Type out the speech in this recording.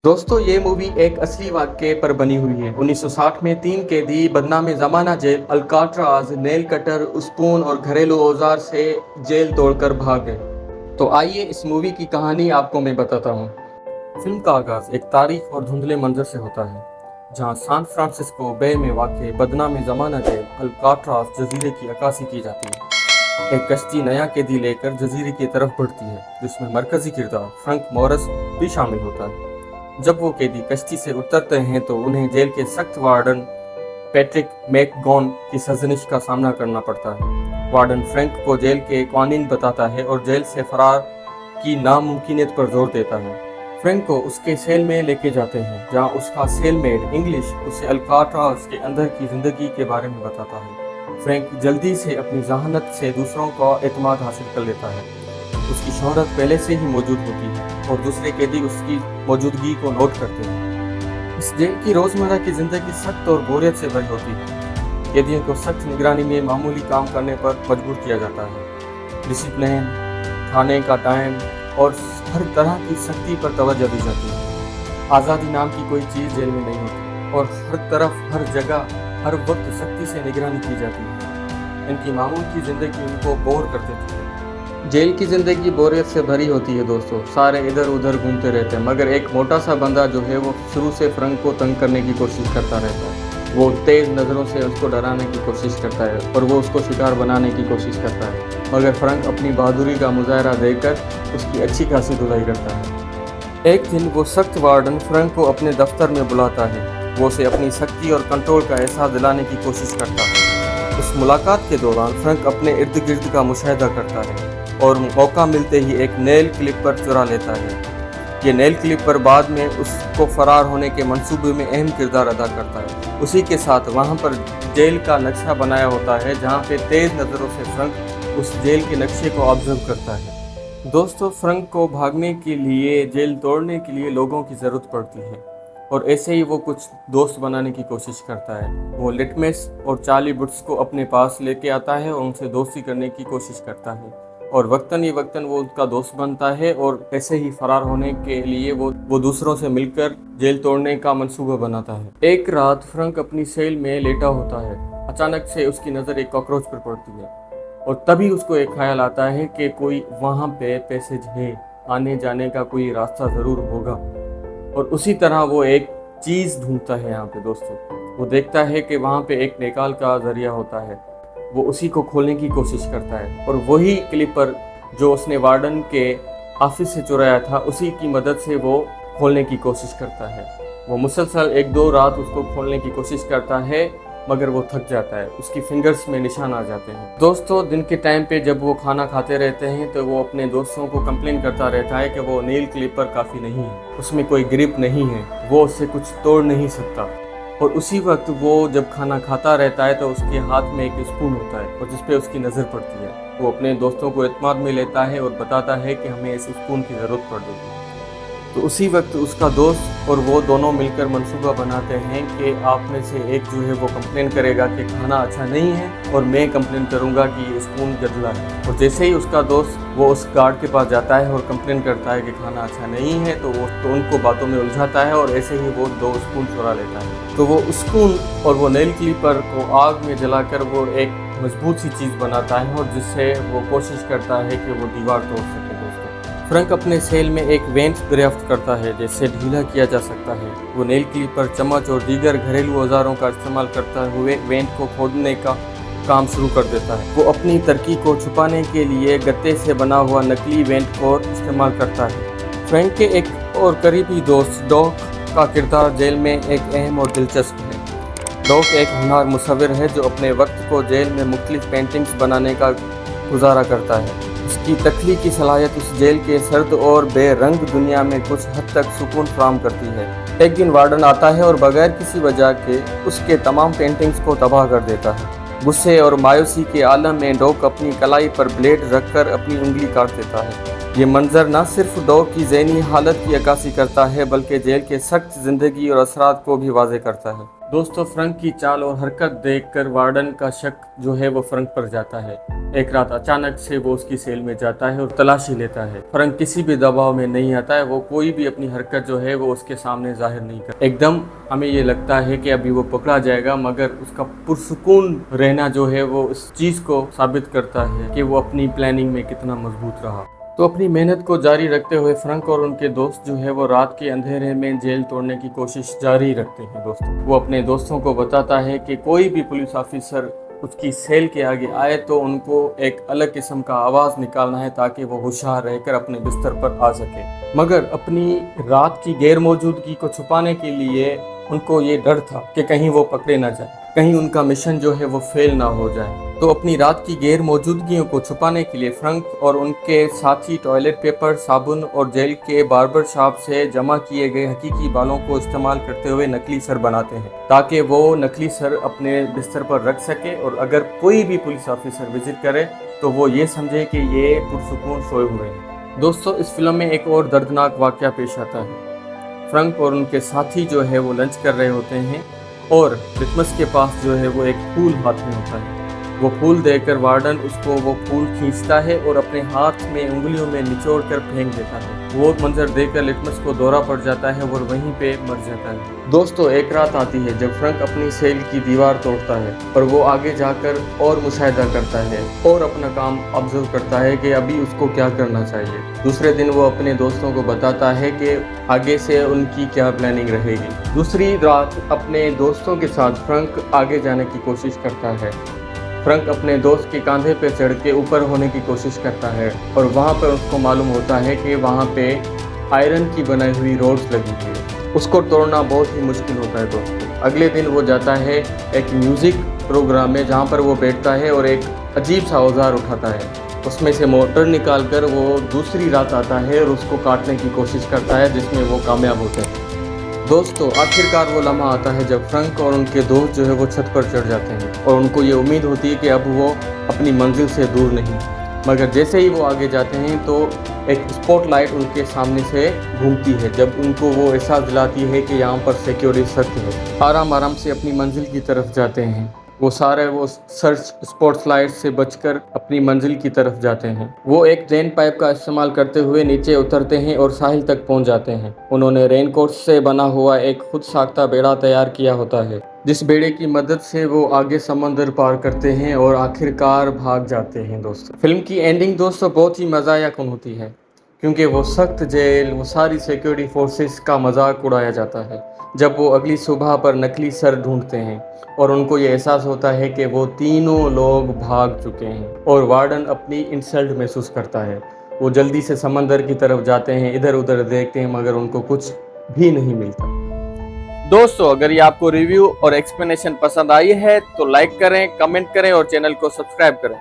दोस्तों ये मूवी एक असली वाक़ये पर बनी हुई है। 1960 में 3 कैदी बदनाम ज़माना jail Alcatraz nail cutter, spoon और घरेलू औजार से जेल तोड़कर भाग गए। तो आइए इस मूवी की कहानी आपको मैं बताता हूँ। फिल्म का आगाज़ एक तारीख और धुंधले मंजर से होता है, जहाँ सैन फ्रांसिस्को बे में वाक़ बदनाम ज़माना जेल अल्काट्राज़ जजीरे की अक्कासी की जाती है। एक कश्ती नया कैदी लेकर जजीरे की तरफ बढ़ती है, जिसमें मरकजी किरदार फ्रैंक मॉरिस भी शामिल होता है। जब वो कैदी कश्ती से उतरते हैं तो उन्हें जेल के सख्त वार्डन पैट्रिक मैकगॉन की सरजनिश का सामना करना पड़ता है। वार्डन फ्रैंक को जेल के कानून बताता है और जेल से फरार की नामुमकिनियत पर जोर देता है। फ्रैंक को उसके सेल में लेके जाते हैं, जहां उसका सेलमेट इंग्लिश उसे अल्काट्राज़ के अंदर की ज़िंदगी के बारे में बताता है। फ्रैंक जल्दी से अपनी जहानत से दूसरों का एतमाद हासिल कर लेता है। उसकी शोहरत पहले से ही मौजूद होती है और दूसरे कैदी उसकी मौजूदगी को नोट करते हैं। इस जेल की रोज़मर्रा की ज़िंदगी सख्त और बोरियत से भरी होती है। कैदियों को सख्त निगरानी में मामूली काम करने पर मजबूर किया जाता है। डिसिप्लिन, खाने का टाइम और हर तरह की सख्ती पर तवज्जो दी जाती है। आज़ादी नाम की कोई चीज़ जेल में नहीं होती और हर तरफ, हर जगह, हर वक्त सख्ती से निगरानी की जाती है। इनकी मामूल की ज़िंदगी उनको बोर कर देती है। जेल की ज़िंदगी बोरियत से भरी होती है दोस्तों। सारे इधर उधर घूमते रहते हैं, मगर एक मोटा सा बंदा जो है वो शुरू से फ्रैंक को तंग करने की कोशिश करता रहता है। वो तेज़ नज़रों से उसको डराने की कोशिश करता है और वो उसको शिकार बनाने की कोशिश करता है, मगर फ्रैंक अपनी बहादुरी का मुजाहरा देकर उसकी अच्छी खासी धुलाई करता है। एक दिन वो सख्त वार्डन फ्रैंक को अपने दफ्तर में बुलाता है। वो उसे अपनी सख्ती और कंट्रोल का एहसास दिलाने की कोशिश करता है। उस मुलाकात के दौरान फ्रैंक अपने इर्द गिर्द का मुशाहिदा करता है और मौका मिलते ही एक नेल क्लिपर चुरा लेता है। ये नेल क्लिपर बाद में उसको फरार होने के मंसूबे में अहम किरदार अदा करता है। उसी के साथ वहाँ पर जेल का नक्शा बनाया होता है, जहाँ पे तेज़ नज़रों से फ्रैंक उस जेल के नक्शे को ऑब्जर्व करता है। दोस्तों, फ्रैंक को भागने के लिए, जेल तोड़ने के लिए लोगों की ज़रूरत पड़ती है और ऐसे ही वो कुछ दोस्त बनाने की कोशिश करता है। वो लिटमस और चार्ली बुट्स को अपने पास लेके आता है और उनसे दोस्ती करने की कोशिश करता है और वक्तन ही वक्तन वो उसका दोस्त बनता है और ऐसे ही फरार होने के लिए वो दूसरों से मिलकर जेल तोड़ने का मंसूबा बनाता है। एक रात फ्रैंक अपनी सेल में लेटा होता है। अचानक से उसकी नज़र एक कॉकरोच पर पड़ती है और तभी उसको एक ख्याल आता है कि कोई वहाँ पे पैसेज है, आने जाने का कोई रास्ता ज़रूर होगा। और उसी तरह वो एक चीज़ ढूंढता है यहाँ पे दोस्तों। वो देखता है कि वहाँ पे एक निकाल का ज़रिया होता है। वो उसी को खोलने की कोशिश करता है और वही क्लिपर जो उसने वार्डन के ऑफिस से चुराया था, उसी की मदद से वो खोलने की कोशिश करता है। वो मुसलसल 1-2 रात उसको खोलने की कोशिश करता है, मगर वो थक जाता है। उसकी फिंगर्स में निशान आ जाते हैं। दोस्तों, दिन के टाइम पे जब वो खाना खाते रहते हैं तो वो अपने दोस्तों को कंप्लेन करता रहता है कि वो नेल क्लिपर काफ़ी नहीं है, उसमें कोई ग्रिप नहीं है, वो उससे कुछ तोड़ नहीं सकता। और उसी वक्त वो जब खाना खाता रहता है तो उसके हाथ में एक स्पून होता है और जिस पे उसकी नज़र पड़ती है। वो अपने दोस्तों को एतमाद में लेता है और बताता है कि हमें इस स्पून की ज़रूरत पड़ेगी। तो उसी वक्त उसका दोस्त और वो दोनों मिलकर मंसूबा बनाते हैं कि आप में से एक जो है वो कंप्लेन करेगा कि खाना अच्छा नहीं है और मैं कंप्लेन करूंगा कि ये स्पून गंदा है। और जैसे ही उसका दोस्त वो उस गार्ड के पास जाता है और कंप्लेन करता है कि खाना अच्छा नहीं है, तो उनको बातों में उलझाता है और ऐसे ही वो 2 स्पून चुरा लेता है। तो वो स्पून और वो नेल क्लिपर को आग में जलाकर वो एक मजबूत सी चीज़ बनाता है और जिससे वो कोशिश करता है कि वो दीवार तोड़ सके। फ्रैंक अपने सेल में एक वेंट दरियाफ्त करता है जिससे ढीला किया जा सकता है। वो नेल क्लिपर, चम्मच और दीगर घरेलू औजारों का इस्तेमाल करते हुए वेंट को खोदने का काम शुरू कर देता है। वो अपनी तरक्की को छुपाने के लिए गत्ते से बना हुआ नकली वेंट को इस्तेमाल करता है। फ्रैंक के एक और करीबी दोस्त डॉक का किरदार जेल में एक अहम और दिलचस्प है। डॉक एक होनहार मुसव्विर है जो अपने वक्त को जेल में मुख्तलिफ पेंटिंग्स बनाने का गुजारा करता है। उसकी तख्लीकी सलाहियत उस जेल के सर्द और बेरंग दुनिया में कुछ हद तक सुकून फराहम करती है। एक दिन वार्डन आता है और बगैर किसी वजह के उसके तमाम पेंटिंग्स को तबाह कर देता है। गुस्से और मायूसी के आलम में डॉक अपनी कलाई पर ब्लेड रखकर अपनी उंगली काट देता है। ये मंजर न सिर्फ डॉक की ज़हनी हालत की अक्कासी करता है, बल्कि जेल के सख्त ज़िंदगी और असरात को भी वाज़ेह करता है। दोस्तों फ्रंक की चाल और हरकत देखकर वार्डन का शक जो है वो फ्रंक पर जाता है। एक रात अचानक से वो उसकी सेल में जाता है और तलाशी लेता है। फ्रंक किसी भी दबाव में नहीं आता है, वो कोई भी अपनी हरकत जो है वो उसके सामने जाहिर नहीं करता। एकदम हमें ये लगता है कि अभी वो पकड़ा जाएगा, मगर उसका पुरसुकून रहना जो है वो इस चीज़ को साबित करता है कि वो अपनी प्लानिंग में कितना मजबूत रहा। तो अपनी मेहनत को जारी रखते हुए फ्रंक और उनके दोस्त जो है वो रात के अंधेरे में जेल तोड़ने की कोशिश जारी रखते हैं। दोस्तों वो अपने दोस्तों को बताता है कि कोई भी पुलिस ऑफिसर उसकी सेल के आगे आए तो उनको एक अलग किस्म का आवाज़ निकालना है ताकि वो होशियार रहकर अपने बिस्तर पर आ सके। मगर अपनी रात की गैर मौजूदगी को छुपाने के लिए उनको ये डर था कि कहीं वो पकड़े ना जाए, कहीं उनका मिशन जो है वो फेल ना हो जाए। तो अपनी रात की गैर मौजूदगियों को छुपाने के लिए फ्रंक और उनके साथी टॉयलेट पेपर, साबुन और जेल के बार्बर शॉप से जमा किए गए हकीकी बालों को इस्तेमाल करते हुए नकली सर बनाते हैं ताकि वो नकली सर अपने बिस्तर पर रख सके और अगर कोई भी पुलिस ऑफिसर विजिट करे तो वो ये समझे कि ये पुरसुकून सोए हुए हैं। दोस्तों इस फिल्म में एक और दर्दनाक वाकया पेश आता है। फ्रंक और उनके साथी जो है वो लंच कर रहे होते हैं और लिटमस के पास जो है वो एक फूल हाथ में होता है। वो फूल देकर वार्डन उसको वो फूल खींचता है और अपने हाथ में उंगलियों में निचोड़ कर फेंक देता है। वो मंजर देखकर लिटमस को दौरा पड़ जाता है और वहीं पे मर जाता है। दोस्तों एक रात आती है जब फ्रंक अपनी सेल की दीवार तोड़ता है और वो आगे जाकर और मुशाहिदा करता है और अपना काम ऑब्जर्व करता है कि अभी उसको क्या करना चाहिए। दूसरे दिन वो अपने दोस्तों को बताता है कि आगे से उनकी क्या प्लानिंग रहेगी। दूसरी रात अपने दोस्तों के साथ फ्रंक आगे जाने की कोशिश करता है। फ्रंक अपने दोस्त के कंधे पर चढ़ के ऊपर होने की कोशिश करता है और वहाँ पर उसको मालूम होता है कि वहाँ पे आयरन की बनाई हुई रोड्स लगी हुई है। उसको तोड़ना बहुत ही मुश्किल होता है दोस्तों। अगले दिन वो जाता है एक म्यूज़िक प्रोग्राम में जहाँ पर वो बैठता है और एक अजीब सा औजार उठाता है। उसमें से मोटर निकाल कर वो दूसरी रात आता है और उसको काटने की कोशिश करता है जिसमें वो कामयाब होते हैं। दोस्तों आखिरकार वो लम्हा आता है जब फ्रंक और उनके दोस्त जो है वो छत पर चढ़ जाते हैं और उनको ये उम्मीद होती है कि अब वो अपनी मंजिल से दूर नहीं। मगर जैसे ही वो आगे जाते हैं तो एक स्पॉटलाइट उनके सामने से घूमती है जब उनको वो एहसास दिलाती है कि यहाँ पर सिक्योरिटी सख्त है। आराम आराम से अपनी मंजिल की तरफ जाते हैं। वो सारे वो सर्च स्पॉटलाइट से बचकर अपनी मंजिल की तरफ जाते हैं। वो एक रेन पाइप का इस्तेमाल करते हुए नीचे उतरते हैं और साहिल तक पहुंच जाते हैं। उन्होंने रेनकोट से बना हुआ एक खुद साख्ता बेड़ा तैयार किया होता है जिस बेड़े की मदद से वो आगे समंदर पार करते हैं और आखिरकार भाग जाते हैं। दोस्तों फिल्म की एंडिंग दोस्तों बहुत ही मज़ाकिया होती है क्योंकि वो सख्त जेल, वो सारी सिक्योरिटी फोर्सेस का मजाक उड़ाया जाता है जब वो अगली सुबह पर नकली सर ढूंढते हैं और उनको ये एहसास होता है कि वो तीनों लोग भाग चुके हैं और वार्डन अपनी इंसल्ट महसूस करता है। वो जल्दी से समंदर की तरफ जाते हैं, इधर उधर देखते हैं मगर उनको कुछ भी नहीं मिलता। दोस्तों अगर ये आपको रिव्यू और एक्सप्लेनेशन पसंद आई है तो लाइक करें, कमेंट करें और चैनल को सब्सक्राइब करें।